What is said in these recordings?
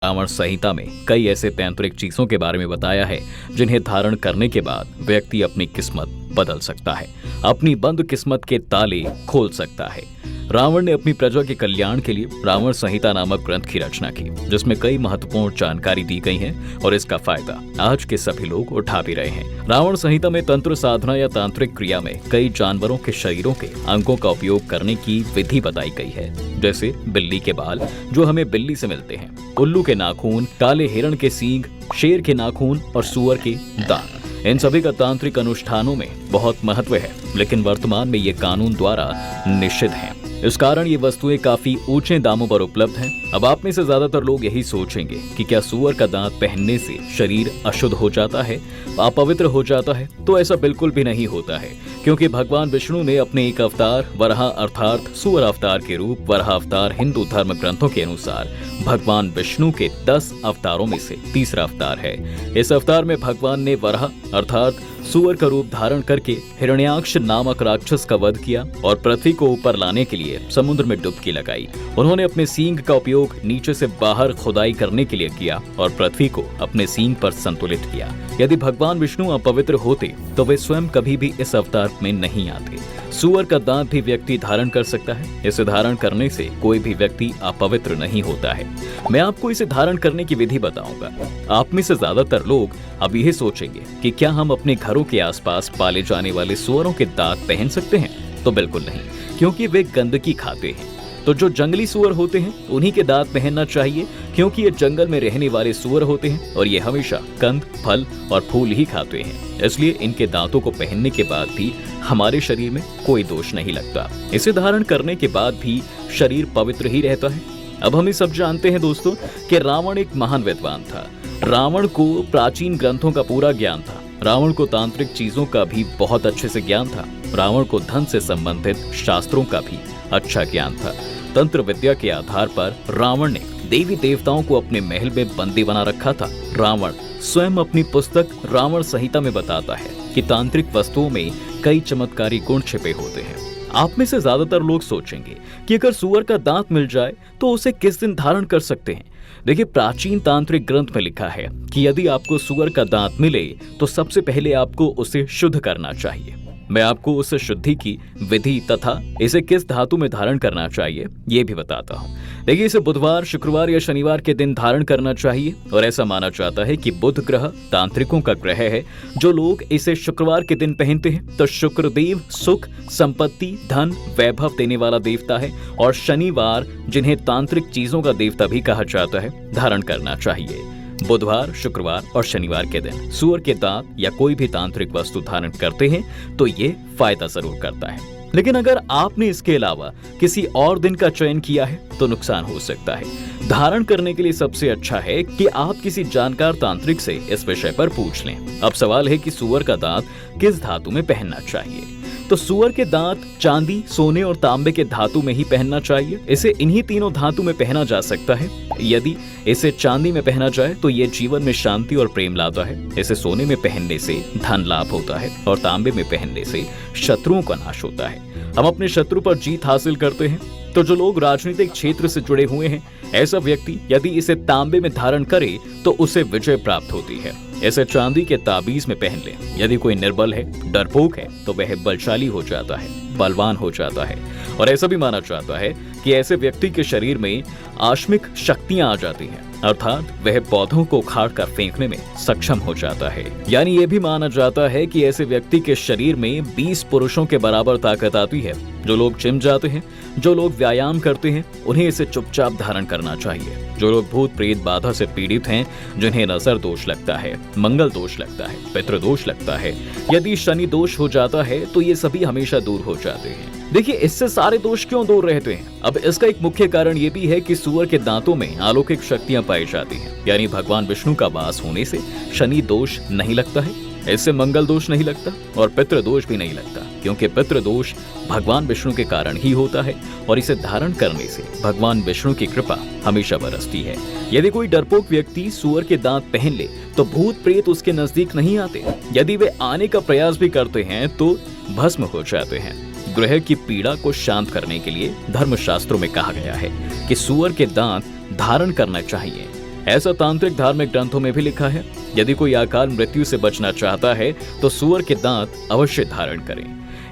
रावण संहिता में कई ऐसे तांत्रिक चीजों के बारे में बताया है जिन्हें धारण करने के बाद व्यक्ति अपनी किस्मत बदल सकता है, अपनी बंद किस्मत के ताले खोल सकता है। रावण ने अपनी प्रजा के कल्याण के लिए रावण संहिता नामक ग्रंथ की रचना की, जिसमें कई महत्वपूर्ण जानकारी दी गई है और इसका फायदा आज के सभी लोग उठा भी रहे हैं। रावण संहिता में तंत्र साधना या तांत्रिक क्रिया में कई जानवरों के शरीरों के अंगों का उपयोग करने की विधि बताई गई है, जैसे बिल्ली के बाल जो हमें बिल्ली से मिलते हैं, उल्लू के नाखून, काले हिरण के सींग, शेर के नाखून और सुअर के दांत। इन सभी का तांत्रिक अनुष्ठानों में बहुत महत्व है, लेकिन वर्तमान में ये कानून द्वारा निषिद्ध है। इस कारण ये वस्तुएं काफी ऊंचे दामों पर उपलब्ध हैं। अब आप में से ज्यादातर लोग यही सोचेंगे कि क्या सुअर का दांत पहनने से शरीर अशुद्ध हो जाता है, अपवित्र हो जाता है? तो ऐसा बिल्कुल भी नहीं होता है, क्योंकि भगवान विष्णु ने अपने एक अवतार वराह अर्थात सुअर अवतार के रूप वराह अवतार हिंदू धर्म ग्रंथों के अनुसार भगवान विष्णु के 10 अवतारों में से तीसरा अवतार है। इस अवतार में भगवान ने वराह अर्थात सुअर का रूप धारण करके हिरण्याक्ष नामक राक्षस का वध किया और पृथ्वी को ऊपर लाने के लिए समुद्र में डुबकी लगाई। उन्होंने अपने सींग का उपयोग नीचे से बाहर खुदाई करने के लिए किया और पृथ्वी को अपने सींग पर संतुलित किया। यदि भगवान विष्णु अपवित्र होते तो वे स्वयं कभी भी इस अवतार में नहीं आते। सुअर का दांत भी व्यक्ति धारण कर सकता है। इसे धारण करने से कोई भी व्यक्ति अपवित्र नहीं होता है। मैं आपको इसे धारण करने की विधि बताऊंगा। आप में से ज्यादातर लोग अब यही सोचेंगे कि क्या हम अपने घरों के आसपास पाले जाने वाले सुअरों के दांत पहन सकते हैं? तो बिल्कुल नहीं, क्योंकि वे गंदगी खाते हैं। तो जो जंगली सुअर होते हैं उन्हीं के दांत पहनना चाहिए, क्योंकि ये जंगल में रहने वाले सुअर होते हैं और ये हमेशा कंद, फल और फूल ही खाते हैं। इसलिए इनके दांतों को पहनने के बाद भी हमारे शरीर में कोई दोष नहीं लगता। इसे धारण करने के बाद भी शरीर पवित्र ही रहता है। अब हम ये सब जानते हैं दोस्तों कि रावण एक महान विद्वान था। रावण को प्राचीन ग्रंथों का पूरा ज्ञान था। रावण को तांत्रिक चीजों का भी बहुत अच्छे से ज्ञान था। रावण को धन से संबंधित शास्त्रों का भी अच्छा ज्ञान था। तंत्र विद्या के आधार पर रावण ने देवी देवताओं को अपने महल में बंदी बना रखा था। रावण स्वयं अपनी पुस्तक रावण संहिता में बताता है कि तांत्रिक वस्तुओं में कई चमत्कारी गुण छिपे होते हैं। आप में से ज्यादातर लोग सोचेंगे कि अगर सुअर का दांत मिल जाए तो उसे किस दिन धारण कर सकते हैं? देखिए, प्राचीन तांत्रिक ग्रंथ में लिखा है कि यदि आपको सुअर का दांत मिले तो सबसे पहले आपको उसे शुद्ध करना चाहिए। मैं आपको उस शुद्धि की विधि तथा इसे किस धातु में धारण करना चाहिए ये भी बताता हूँ। देखिए, इसे बुधवार, शुक्रवार या शनिवार के दिन धारण करना चाहिए और ऐसा माना जाता है कि बुध ग्रह तांत्रिकों का ग्रह है। जो लोग इसे शुक्रवार के दिन पहनते हैं तो शुक्रदेव सुख, संपत्ति, धन, वैभव देने वाला देवता है और शनिवार, जिन्हें तांत्रिक चीजों का देवता भी कहा जाता है, धारण करना चाहिए। बुधवार, शुक्रवार और शनिवार के दिन सुअर के दांत या कोई भी तांत्रिक वस्तु धारण करते हैं तो ये फायदा जरूर करता है। लेकिन अगर आपने इसके अलावा किसी और दिन का चयन किया है तो नुकसान हो सकता है। धारण करने के लिए सबसे अच्छा है कि आप किसी जानकार तांत्रिक से इस विषय पर पूछ लें। अब सवाल है कि सुअर का दांत किस धातु में पहनना चाहिए। तो सुअर के दांत चांदी, सोने और तांबे के धातु में ही पहनना चाहिए। इसे इन्हीं तीनों धातु में पहना जा सकता है। यदि इसे चांदी में पहना जाए तो ये जीवन में शांति और प्रेम लाता है। इसे सोने में पहनने से धन लाभ होता है और तांबे में पहनने से शत्रुओं का नाश होता है। हम अपने शत्रु पर जीत हासिल करते हैं। तो जो लोग राजनीतिक क्षेत्र से जुड़े हुए हैं, ऐसा व्यक्ति यदि इसे तांबे में धारण करे तो उसे विजय प्राप्त होती है। इसे चांदी के ताबीज में पहन ले। यदि कोई निर्बल है, डरपोक है, तो वह बलशाली हो जाता है, बलवान हो जाता है। और ऐसा भी माना जाता है कि ऐसे व्यक्ति के शरीर में आश्मिक शक्तियां आ जाती हैं, अर्थात वह पौधों को उखाड़ कर फेंकने में सक्षम हो जाता है। यानी ये भी माना जाता है कि ऐसे व्यक्ति के शरीर में 20 पुरुषों के बराबर ताकत आती है। जो लोग जिम जाते हैं, जो लोग व्यायाम करते हैं, उन्हें इसे चुपचाप धारण करना चाहिए। जो लोग भूत प्रेत बाधा से पीड़ित हैं, जिन्हें नजर दोष लगता है, मंगल दोष लगता है, पितृदोष लगता है, यदि शनि दोष हो जाता है तो ये सभी हमेशा दूर हो जाते हैं। देखिए, इससे सारे दोष क्यों दूर रहते हैं? अब इसका एक मुख्य कारण ये भी है कि सुअर के दांतों में अलौकिक शक्तियां पाई जाती हैं। यानी भगवान विष्णु का वास होने से शनि दोष नहीं लगता है, इससे मंगल दोष नहीं लगता और पितृदोष भी नहीं लगता, क्योंकि पितृदोष भगवान विष्णु के कारण ही होता है और इसे धारण करने से भगवान विष्णु की कृपा हमेशा बरसती है। यदि कोई डरपोक व्यक्ति सुअर के दांत पहन ले तो भूत प्रेत उसके नजदीक नहीं आते। यदि वे आने का प्रयास भी करते हैं तो भस्म हो जाते हैं। ग्रह की पीड़ा को शांत करने के लिए धर्मशास्त्रों में कहा गया है कि सुअर के दांत धारण करना चाहिए। ऐसा तांत्रिक धार्मिक ग्रंथों में भी लिखा है। यदि कोई अकाल मृत्यु से बचना चाहता है तो सुअर के दांत अवश्य धारण करें।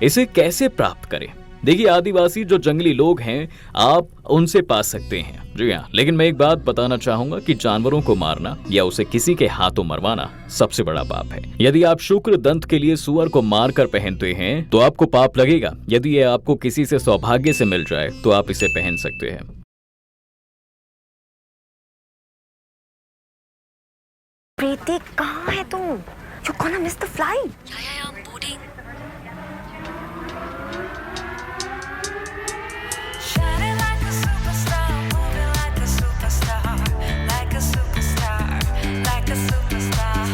इसे कैसे प्राप्त करें? देखिए, आदिवासी जो जंगली लोग हैं, आप उनसे पा सकते हैं। जी हाँ, लेकिन मैं एक बात बताना चाहूंगा कि जानवरों को मारना या उसे किसी के हाथों मरवाना सबसे बड़ा पाप है। यदि आप शुक्र दंत के लिए सुअर को मार कर पहनते हैं तो आपको पाप लगेगा। यदि ये आपको किसी से सौभाग्य से मिल जाए तो आप इसे पहन सकते हैं। प्रीति, कहाँ है तू? You're gonna miss the flight. Yeah, I'm boarding. Shining like a superstar, moving like a superstar, like a superstar, like a superstar.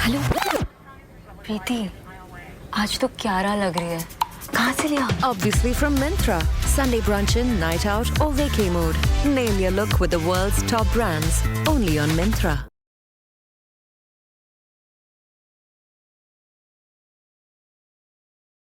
Hello Preeti, आज तो क्यारा लग रही है। कहाँ से लिया? Obviously from Myntra. Sunday brunch in, night out or vacay mode. Nail your look with the world's top brands. Only on Myntra.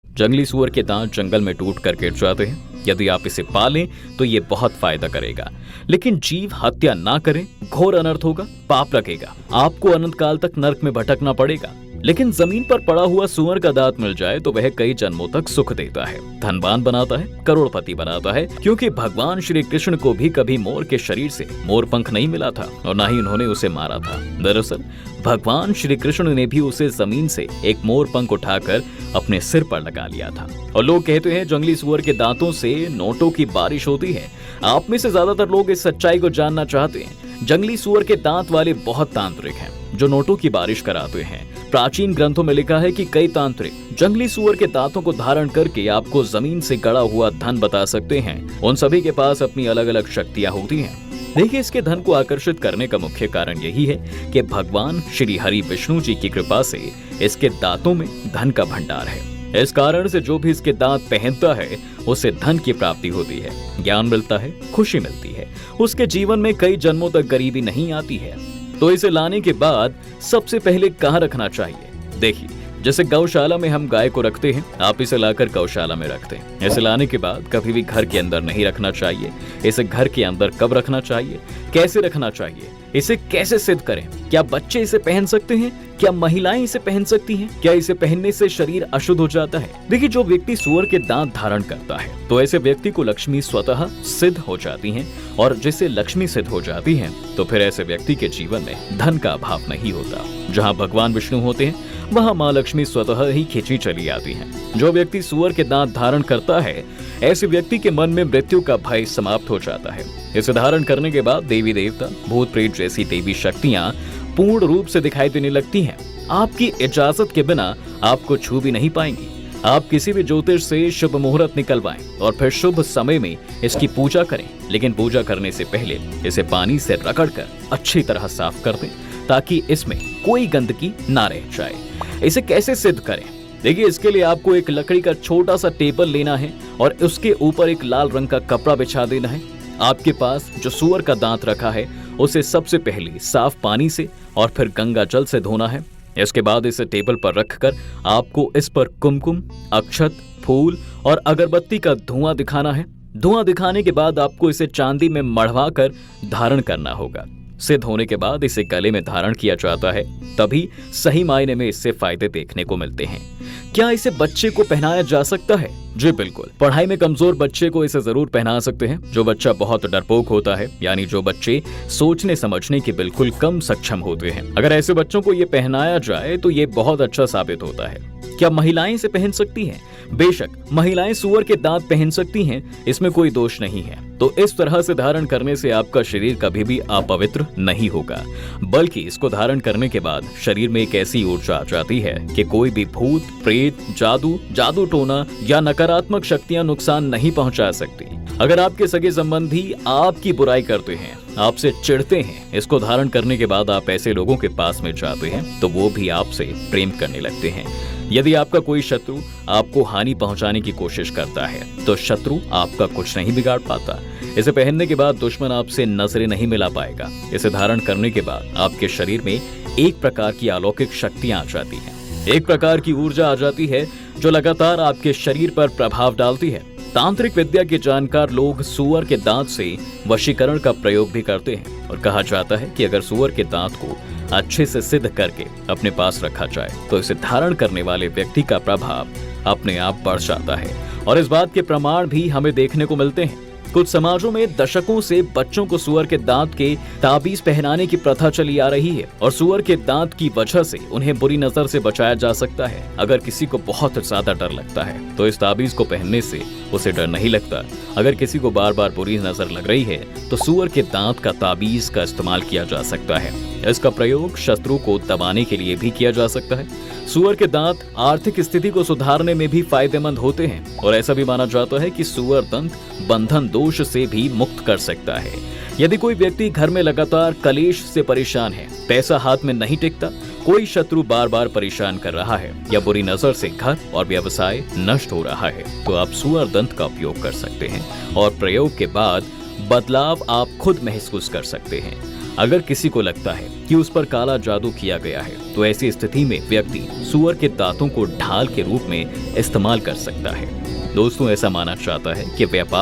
जंगली सुअर के दांत जंगल में टूट कर गिर जाते हैं। यदि आप इसे पालें तो ये बहुत फायदा करेगा, लेकिन जीव हत्या ना करें, घोर अनर्थ होगा, पाप लगेगा। आपको अनंत काल तक नरक में भटकना पड़ेगा। लेकिन जमीन पर पड़ा हुआ सुअर का दांत मिल जाए तो वह कई जन्मों तक सुख देता है, धनवान बनाता है, करोड़पति बनाता है, क्योंकि भगवान श्री कृष्ण को भी कभी मोर के शरीर से मोर पंख नहीं मिला था और न ही उन्होंने उसे मारा था। दरअसल भगवान श्री कृष्ण ने भी उसे जमीन से एक मोर पंख उठाकर अपने सिर पर लगा लिया था। और लोग कहते हैं जंगली सुअर के दांतों से नोटों की बारिश होती है। आप में से ज्यादातर लोग इस सच्चाई को जानना चाहते हैं। जंगली सुअर के दांत वाले बहुत तांत्रिक हैं जो नोटों की बारिश कराते हैं। प्राचीन ग्रंथों में लिखा है कि कई तांत्रिक जंगली सुअर के दांतों को धारण करके आपको जमीन से गड़ा हुआ धन बता सकते हैं। उन सभी के पास अपनी अलग अलग शक्तियां होती हैं। देखिए, इसके धन को आकर्षित करने का मुख्य कारण यही है कि भगवान श्री हरि विष्णु जी की कृपा से इसके दांतों में धन का भंडार है। इस कारण से जो भी इसके दांत पहनता है उसे धन की प्राप्ति होती है, ज्ञान मिलता है, खुशी मिलती है, उसके जीवन में कई जन्मों तक गरीबी नहीं आती है। तो इसे लाने के बाद सबसे पहले कहाँ रखना चाहिए? देखिए, जैसे गौशाला में हम गाय को रखते हैं, आप इसे लाकर गौशाला में रखते हैं। इसे लाने के बाद कभी भी घर के अंदर नहीं रखना चाहिए। इसे घर के अंदर कब रखना चाहिए, कैसे रखना चाहिए, इसे कैसे सिद्ध करें? क्या बच्चे इसे पहन सकते हैं? क्या महिलाएं इसे पहन सकती हैं? क्या इसे पहनने से शरीर अशुद्ध हो जाता है? देखिए, जो व्यक्ति सुअर के दांत धारण करता है तो ऐसे व्यक्ति को लक्ष्मी स्वतः सिद्ध हो जाती हैं, और जिससे लक्ष्मी सिद्ध हो जाती हैं तो फिर ऐसे व्यक्ति के जीवन में धन का अभाव नहीं होता। जहाँ भगवान विष्णु होते हैं वहाँ माँ लक्ष्मी स्वतः ही खींची चली आती हैं। जो व्यक्ति सुअर के दांत धारण करता है ऐसे व्यक्ति के मन में मृत्यु का भय समाप्त हो जाता है। इसे धारण करने के बाद देवी देवता, भूत प्रेत जैसी देवी शक्तियां पूर्ण रूप से दिखाई देने लगती हैं। आपकी इजाजत के बिना आपको छू भी नहीं पाएंगी। आप किसी भी ज्योतिष से शुभ मुहूर्त निकलवाएं और फिर शुभ समय में इसकी पूजा करें, लेकिन पूजा करने से पहले इसे पानी से रगड़कर अच्छी तरह साफ कर दें ताकि इसमें कोई गंदगी ना रह जाए। इसे कैसे सिद्ध करें? देखिए, इसके लिए आपको एक लकड़ी का छोटा सा टेबल लेना है और उसके ऊपर एक लाल रंग का कपड़ा बिछा देना है। आपके पास जो सुअर का दांत रखा है उसे सबसे पहले साफ पानी से और फिर गंगा जल से धोना है। इसके बाद इसे टेबल पर रखकर आपको इस पर कुमकुम, अक्षत, फूल और अगरबत्ती का धुआं दिखाना है। धुआं दिखाने के बाद आपको इसे चांदी में मढ़वा कर धारण करना होगा। सिद्ध होने के बाद इसे गले में धारण किया जाता है, तभी सही मायने में इससे फायदे देखने को मिलते हैं। क्या इसे बच्चे को पहनाया जा सकता है? जी बिल्कुल। पढ़ाई में कमजोर बच्चे को इसे जरूर पहना सकते हैं। जो बच्चा बहुत डरपोक होता है, यानी जो बच्चे सोचने समझने के बिल्कुल कम सक्षम होते हैं, अगर ऐसे बच्चों को ये पहनाया जाए तो ये बहुत अच्छा साबित होता है। क्या महिलाएं इसे पहन सकती हैं? बेशक, महिलाएं सुअर के दांत पहन सकती हैं, इसमें कोई दोष नहीं है। तो इस तरह से धारण करने से आपका शरीर कभी भी अपवित्र नहीं होगा, बल्कि इसको धारण करने के बाद शरीर में एक ऐसी ऊर्जा आ जाती है कि कोई भी भूत, प्रेत, जादू टोना या नकारात्मक शक्तियां नुकसान नहीं पहुंचा सकती। अगर आपके सगे संबंधी आपकी बुराई करते हैं, आपसे चिढ़ते हैं, इसको धारण करने के बाद आप ऐसे लोगों के पास में जाते हैं तो वो भी आपसे प्रेम करने लगते हैं। यदि आपका कोई शत्रु आपको हानि पहुंचाने की कोशिश करता है तो शत्रु आपका कुछ नहीं बिगाड़ पाता। इसे पहनने के बाद दुश्मन आपसे नजरें नहीं मिला पाएगा। इसे धारण करने के बाद आपके शरीर में एक प्रकार की अलौकिक शक्तियां आ जाती हैं, एक प्रकार की ऊर्जा आ जाती है जो लगातार आपके शरीर पर प्रभाव डालती है। तांत्रिक विद्या के जानकार लोग सुअर के दांत से वशीकरण का प्रयोग भी करते हैं और कहा जाता है कि अगर सुअर के दांत को अच्छे से सिद्ध करके अपने पास रखा जाए तो इसे धारण करने वाले व्यक्ति का प्रभाव अपने आप बढ़ जाता है। और इस बात के प्रमाण भी हमें देखने को मिलते हैं। कुछ समाजों में दशकों से बच्चों को सुअर के दांत के ताबीज पहनाने की प्रथा चली आ रही है और सुअर के दांत की वजह से उन्हें बुरी नजर से बचाया जा सकता है। अगर किसी को बहुत ज्यादा डर लगता है तो इस ताबीज को पहनने से उसे डर नहीं लगता। अगर किसी को बार बार बुरी नजर लग रही है तो सुअर के दांत का ताबीज का इस्तेमाल किया जा सकता है। इसका प्रयोग शत्रु को दबाने के लिए भी किया जा सकता है। सुअर के दांत आर्थिक स्थिति को सुधारने में भी फायदेमंद होते हैं और ऐसा भी माना जाता है कि सुअर दंत बंधन दोष से भी मुक्त कर सकता है। यदि कोई व्यक्ति घर में लगातार कलेश से परेशान है, पैसा हाथ में नहीं टिकता, कोई शत्रु बार बार परेशान कर रहा है या बुरी नजर से घर और व्यवसाय नष्ट हो रहा है, तो आप सुअर दंत का उपयोग कर सकते हैं और प्रयोग के बाद बदलाव आप खुद महसूस कर सकते हैं। अगर किसी को लगता है कि उस पर काला जादू किया गया है तो ऐसी स्थिति में व्यक्ति सुअर के दांतों को ढाल के रूप में इस्तेमाल कर सकता है। दोस्तों, ऐसा माना जाता है कि व्यापार